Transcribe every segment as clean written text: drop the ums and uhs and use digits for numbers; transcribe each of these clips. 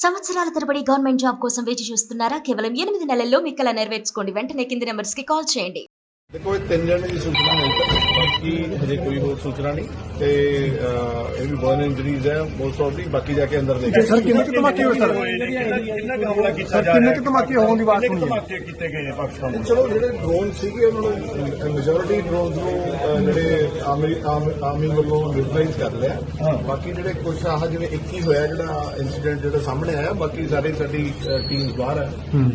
సంవత్సరాల తరబడి government job కోసం వేచి చూస్తున్నారా? కేవలం 8 నెలల్లో మీ కల నెరవేర్చుకోండి. వెంటనే కింది నెంబర్స్ కి కాల్ చేయండి. देखो 3 जने की सूचना है बाकी हजे कोई और सूचना नहीं ते ये भी बर्न इंजरीज है मोस्ट ऑफली बाकी जाके अंदर देखें सर किन्ने के धमाके होए सर किन्ने के धमाके होने की बात हुई है चलो ਜਿਹੜੇ ਡਰੋਨ ਸੀਗੇ ਉਹਨਾਂ ਨੂੰ ਮੈਜੋਰਿਟੀ ਡਰੋਨਸ ਨੂੰ ਜਿਹੜੇ ਆਰਮੀ ਵੱਲੋਂ ਨਿਊਟਰਲਾਈਜ਼ ਕਰ ਲਿਆ ਬਾਕੀ ਜਿਹੜੇ ਕੁਝ ਆਹ ਜਿਵੇਂ 21 ਹੋਇਆ ਜਿਹੜਾ ਇਨਸੀਡੈਂਟ ਜਿਹੜਾ ਸਾਹਮਣੇ ਆਇਆ ਬਾਕੀ ਸਾਰੇ ਸਾਡੀ ਟੀਮਸ ਬਾਹਰ ਹੈ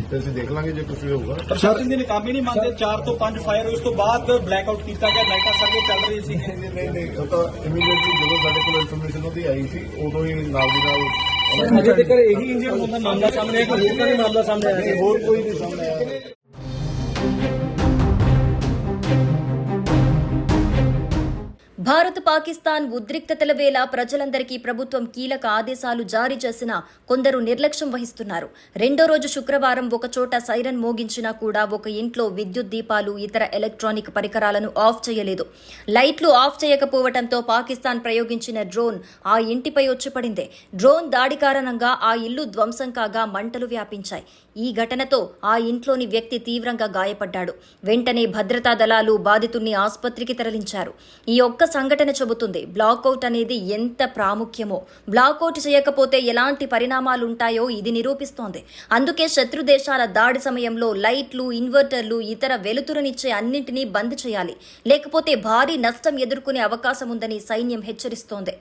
ਤੇ ਅਸੀਂ ਦੇਖ ਲਾਂਗੇ ਜੇ ਕੁਝ ਵੀ ਹੋਊਗਾ ਪ੍ਰਸ਼ਾਸਨ ਦੇ ਨਾਕਾਮੀ ਨਹੀਂ ਮੰਨਦੇ 4 ਤੋਂ 5 ਫਾਇਰ ਉਸ ਤੋਂ ਬਾਅਦ ਬਲੈਕ ਆਊਟ ਕੀਤਾ ਗਿਆ ਲਾਈਟਾਂ ਸਰਵੇ ਚੱਲ ਰਹੀ ਸੀ ਨਹੀਂ ਉਹ ਤਾਂ ਇਮੀਡੀਏਟਲੀ ਜਦੋਂ ਸਾਡੇ ਕੋਲ ਇਨਫੋਰਮੇਸ਼ਨ ਉਹਦੀ ਆਈ ਸੀ ਉਦੋਂ ਹੀ ਨਾਲ ਦੀ ਨਾਲ ਅਜੇ ਤੱਕ ਇਹੀ ਇੰਜਨ ਹੁੰਦਾ ਮਾਮਲਾ ਸਾਹਮਣੇ ਆਇਆ ਕੋਈ ਹੋਰ ਨਹੀਂ ਮਾਮਲਾ ਸਾਹਮਣੇ ਆਇਆ ਹੋਰ ਕੋਈ ਨਹੀਂ ਸਾਹਮਣੇ ਆਇਆ భారత్ పాకిస్తాన్ ఉద్రిక్తతల వేళ ప్రజలందరికీ ప్రభుత్వం కీలక ఆదేశాలు జారీ చేసినా కొందరు నిర్లక్ష్యం వహిస్తున్నారు. రెండో రోజు శుక్రవారం ఒకచోట సైరన్ మోగించినా కూడా ఒక ఇంట్లో విద్యుత్ దీపాలు ఇతర ఎలక్ట్రానిక్ పరికరాలను ఆఫ్ చేయలేదు. లైట్లు ఆఫ్ చేయకపోవడంతో పాకిస్తాన్ ప్రయోగించిన డ్రోన్ ఆ ఇంటిపై వచ్చి పడింది. డ్రోన్ దాడి కారణంగా ఆ ఇల్లు ధ్వంసం కాగా మంటలు వ్యాపించాయి. ఈ ఘటనతో ఆ ఇంట్లోని వ్యక్తి తీవ్రంగా గాయపడ్డాడు. వెంటనే భద్రతా దళాలు బాధితుల్ని ఆసుపత్రికి తరలించారు. ఈ ఒక్క సంఘటన చెబుతుంది బ్లాకౌట్ అనేది ఎంత ప్రాముఖ్యమో. బ్లాకౌట్ చేయకపోతే ఎలాంటి పరిణామాలుంటాయో ఇది నిరూపిస్తోంది. అందుకే శత్రు దేశాల దాడి సమయంలో లైట్లు, ఇన్వర్టర్లు, ఇతర వెలుతురునిచ్చే అన్నింటినీ బంద్ చేయాలి. లేకపోతే భారీ నష్టం ఎదుర్కొనే అవకాశం ఉందని సైన్యం హెచ్చరిస్తోంది.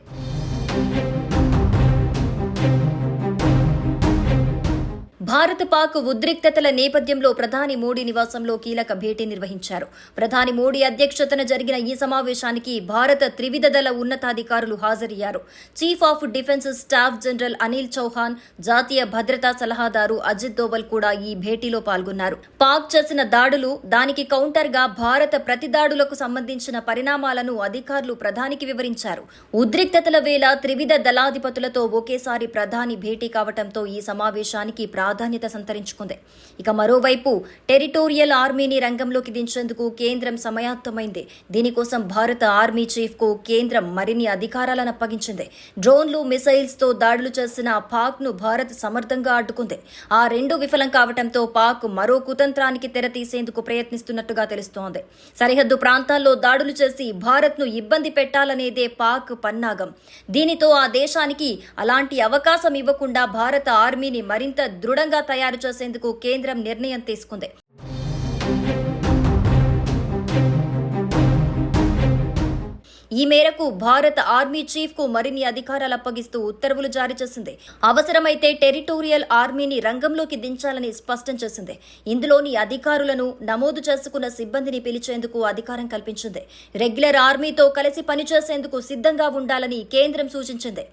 భారత్ పాక్ ఉద్రిక్తతల నేపథ్యంలో ప్రధాని మోడీ నివాసంలో కీలక భేటీ నిర్వహించారు. ప్రధాని మోడీ అధ్యక్షతన జరిగిన ఈ సమావేశానికి భారత త్రివిధ దళ ఉన్నతాధికారులు హాజరయ్యారు. Chief of defence staff general Anil Chauhan, జాతీయ భద్రతా సలహాదారు అజిత్ దోవల్ కూడా ఈ భేటీలో పాల్గొన్నారు. పాక్ చేసిన దాడులు, దానికి కౌంటర్ గా భారత ప్రతిదాడులకు సంబంధించిన పరిణామాలను అధికారులు ప్రధానికి వివరించారు. ఉద్రిక్తతల వేళ త్రివిధ దళాధిపతులతో ఒకేసారి ప్రధాని భేటీ కావడంతో ఈ సమావేశానికి ప్రాధాన్యత సంతరించుకుంది. ఇక మరోవైపు టెరిటోరియల్ ఆర్మీని రంగంలోకి దించేందుకు కేంద్రం సమాయత్తమైంది. దీనికోసం భారత ఆర్మీ చీఫ్ కు కేంద్రం మరిన్ని అధికారాలను అప్పగించింది. డ్రోన్లు, మిసైల్స్ తో దాడులు చేసిన పాక్ ను భారత్ సమర్థంగా అడ్డుకుంది. ఆ రెండు విఫలం కావడంతో పాక్ మరో కుతంత్రానికి తెరతీసేందుకు ప్రయత్నిస్తున్నట్టుగా తెలుస్తోంది. సరిహద్దు ప్రాంతాల్లో దాడులు చేసి భారత్ ను ఇబ్బంది పెట్టాలనేదే పాక్ పన్నాగం. దీనితో ఆ దేశానికి అలాంటి అవకాశం ఇవ్వకుండా భారత ఆర్మీని మరింత దృఢంగా తయారు చేసేందుకు కేంద్రం నిర్ణయం తీసుకుంది. ఈ మేరకు భారత ఆర్మీ చీఫ్ కు మరిన్ని అధికారాలు అప్పగిస్తూ ఉత్తర్వులు జారీ చేసింది. అవసరమైతే టెరిటోరియల్ ఆర్మీని రంగంలోకి దించాలని స్పష్టం చేసింది. ఇందులోని అధికారులను, నమోదు చేసుకున్న సిబ్బందిని పిలిచేందుకు అధికారం కల్పించింది. రెగ్యులర్ ఆర్మీతో కలిసి పనిచేసేందుకు సిద్ధంగా ఉండాలని కేంద్రం సూచించింది.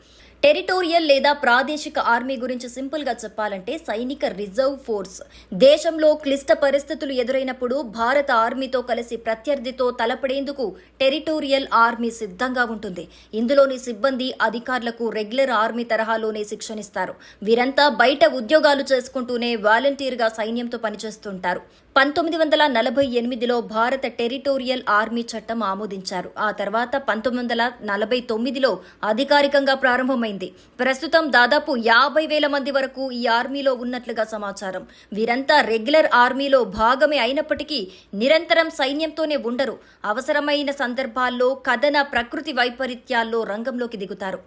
టెరిటోరియల్ లేదా ప్రాదేశిక ఆర్మీ గురించి సింపుల్ గా చెప్పాలంటే సైనిక రిజర్వ్ ఫోర్స్. దేశంలో క్లిష్ట పరిస్థితులు ఎదురైనప్పుడు భారత ఆర్మీతో కలిసి ప్రత్యర్థితో తలపడేందుకు టెరిటోరియల్ ఆర్మీ సిద్ధంగా ఉంటుంది. ఇందులోని సిబ్బంది, అధికారులకు రెగ్యులర్ ఆర్మీ తరహాలోనే శిక్షణిస్తారు. వీరంతా బయట ఉద్యోగాలు చేసుకుంటూనే వాలంటీర్ గా సైన్యంతో పనిచేస్తుంటారు. 1948లో భారత టెరిటోరియల్ ఆర్మీ చట్టం ఆమోదించారు. ఆ తర్వాత 1949లో అధికారికంగా ప్రారంభమైంది. ప్రస్తుతం దాదాపు 50,000 మంది వరకు ఈ ఆర్మీలో ఉన్నట్లుగా సమాచారం. వీరంతా రెగ్యులర్ ఆర్మీలో భాగమే అయినప్పటికీ నిరంతరం సైన్యంతోనే ఉండరు. అవసరమైన సందర్భాల్లో కథన, ప్రకృతి వైపరీత్యాల్లో రంగంలోకి దిగుతారు.